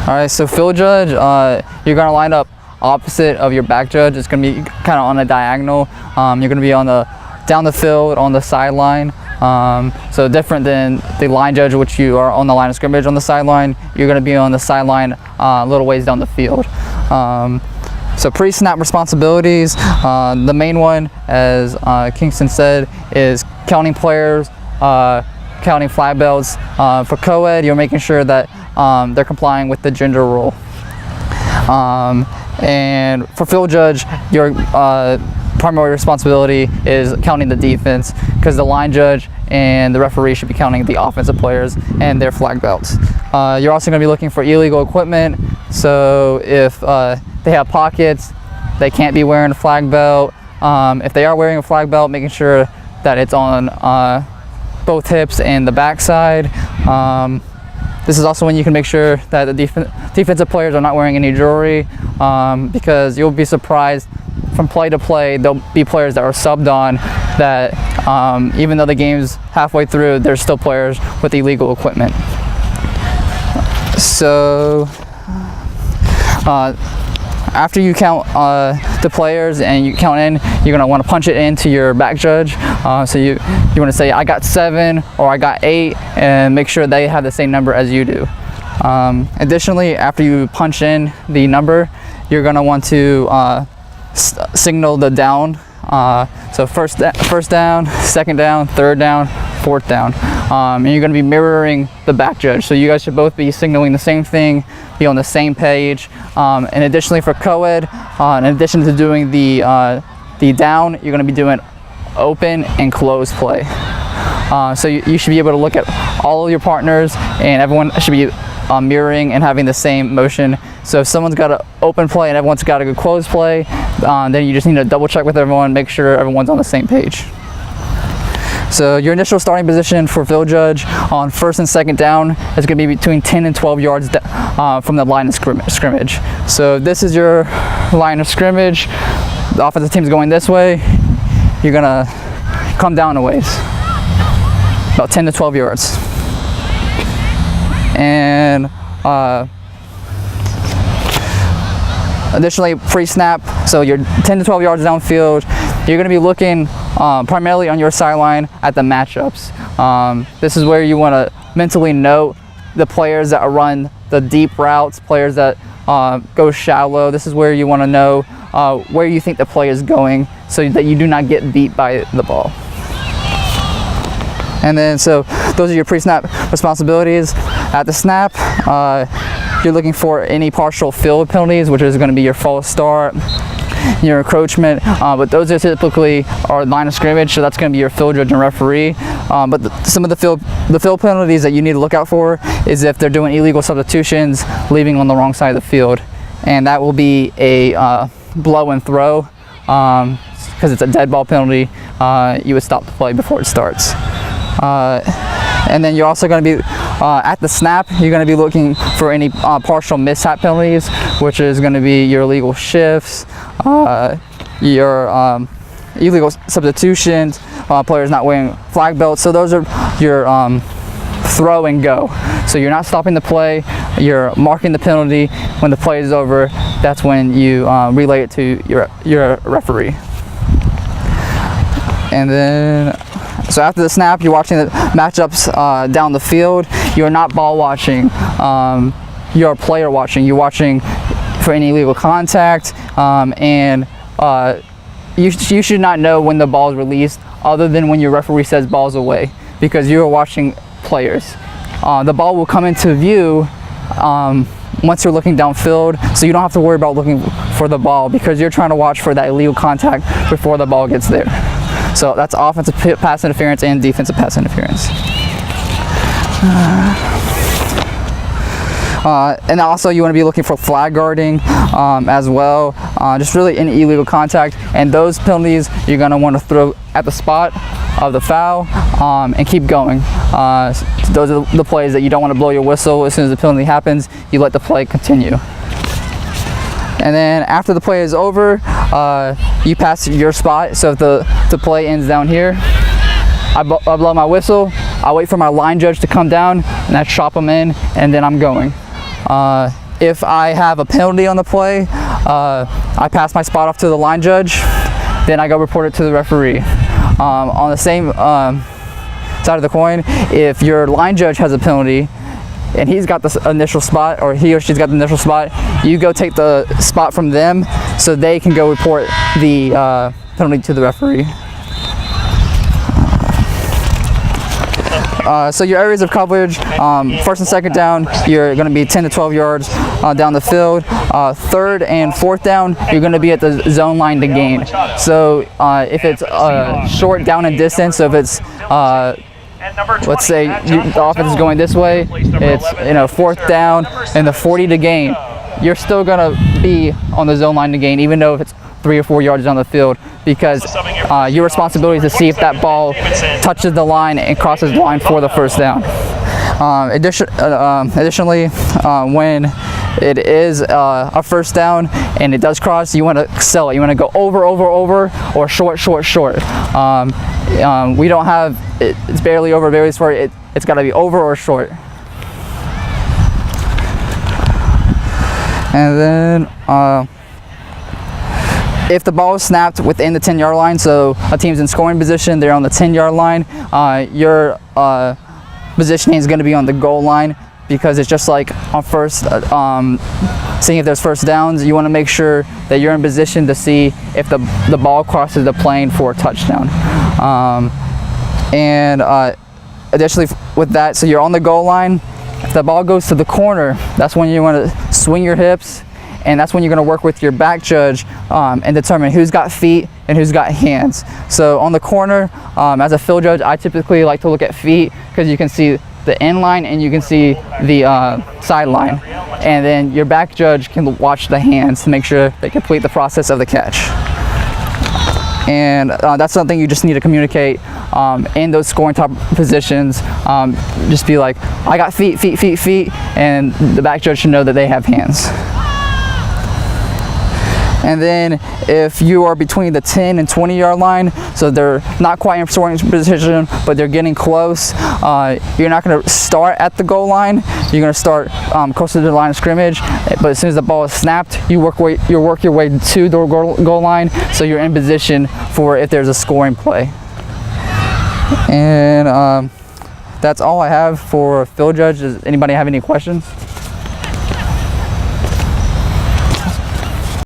All right, so field judge, you're gonna line up opposite of your back judge. It's gonna be kind of on a diagonal. You're gonna be on the down the field on the sideline. So different than the line judge, which you are on the line of scrimmage on the sideline. You're gonna be on the sideline a little ways down the field. So pre-snap responsibilities, the main one, as Kingston said, is counting players, counting flag belts. For co-ed, you're making sure that they're complying with the gender rule. And for field judge, your primary responsibility is counting the defense, because the line judge and the referee should be counting the offensive players and their flag belts. You're also going to be looking for illegal equipment. So if they have pockets, they can't be wearing a flag belt. If they are wearing a flag belt, making sure that it's on both hips and the backside. This is also when you can make sure that the defensive players are not wearing any jewelry, because you'll be surprised from play to play, there'll be players that are subbed on that even though the game's halfway through, there's still players with illegal equipment. So after you count the players and you count in, you're gonna want to punch it into your back judge. So you want to say, I got 7 or I got 8, and make sure they have the same number as you do. Additionally, after you punch in the number, you're gonna want to signal the down. So first down, second down, third down, fourth down. And you're gonna be mirroring the back judge. So you guys should both be signaling the same thing, be on the same page. And additionally for co-ed, in addition to doing the down, you're gonna be doing open and close play. So you should be able to look at all of your partners, and everyone should be mirroring and having the same motion. So if someone's got an open play and everyone's got a good close play, then you just need to double check with everyone, make sure everyone's on the same page. So your initial starting position for field judge on first and second down is going to be between 10 and 12 yards from the line of scrimmage. So this is your line of scrimmage. The offensive team's going this way. You're going to come down a ways, about 10 to 12 yards. And additionally, pre-snap, so you're 10 to 12 yards downfield. You're going to be looking primarily on your sideline at the matchups. This is where you want to mentally note the players that run the deep routes, players that go shallow. This is where you want to know where you think the play is going, so that you do not get beat by the ball. And then, so those are your pre-snap responsibilities. At the snap, you're looking for any partial field penalties, which is going to be your false start, your encroachment, but those are typically our line of scrimmage, so that's going to be your field judge and referee. But some of the field penalties that you need to look out for is if they're doing illegal substitutions, leaving on the wrong side of the field, and that will be a blow and throw, because it's a dead ball penalty. You would stop the play before it starts. And then you're also going to be at the snap, you're going to be looking for any partial mishap penalties, which is going to be your illegal shifts, your illegal substitutions, players not wearing flag belts. So those are your throw and go. So you're not stopping the play, you're marking the penalty. When the play is over, that's when you relay it to your referee. And then, so after the snap, you're watching the matchups down the field. You're not ball watching, you're player watching. You're watching for any illegal contact, and you should not know when the ball is released, other than when your referee says ball's away, because you are watching players. The ball will come into view once you're looking downfield, so you don't have to worry about looking for the ball, because you're trying to watch for that illegal contact before the ball gets there. So that's offensive pass interference and defensive pass interference. And also you want to be looking for flag guarding as well, just really any illegal contact, and those penalties you're going to want to throw at the spot of the foul and keep going. Those are the plays that you don't want to blow your whistle. As soon as the penalty happens, you let the play continue. And then after the play is over, you pass your spot. So if the play ends down here, I blow my whistle, I wait for my line judge to come down, and I chop them in, and then I'm going. if I have a penalty on the play, I pass my spot off to the line judge, then I go report it to the referee. On the same side of the coin, if your line judge has a penalty and he's got the initial spot, or he or she's got the initial spot, you go take the spot from them so they can go report the penalty to the referee. So your areas of coverage, first and second down, you're going to be 10 to 12 yards down the field. Third and fourth down, you're going to be at the zone line to gain. So if it's short down and distance, so if it's let's say the offense is going this way, it's fourth down and the 40 to gain, you're still going to be on the zone line to gain, even though if it's 3 or 4 yards down the field, because your responsibility is to see if that ball touches the line and crosses the line for the first down. Additionally, when it is a first down and it does cross, you want to sell it. You want to go over, or short. We don't have it's barely over, barely short. It's got to be over or short. And then if the ball is snapped within the 10-yard line, so a team's in scoring position, they're on the 10-yard line, your positioning is going to be on the goal line, because it's just like on first, seeing if there's first downs, you want to make sure that you're in position to see if the ball crosses the plane for a touchdown. Additionally with that, so you're on the goal line, if the ball goes to the corner, that's when you want to swing your hips, and that's when you're going to work with your back judge and determine who's got feet and who's got hands. So on the corner, as a field judge, I typically like to look at feet, because you can see the end line and you can see the sideline, and then your back judge can watch the hands to make sure they complete the process of the catch. And that's something you just need to communicate in those scoring top positions. Just be like, I got feet, and the back judge should know that they have hands. And then if you are between the 10 and 20-yard line, so they're not quite in scoring position, but they're getting close, you're not going to start at the goal line. You're going to start closer to the line of scrimmage, but as soon as the ball is snapped, you work your way to the goal line, so you're in position for if there's a scoring play. And that's all I have for field judge. Does anybody have any questions?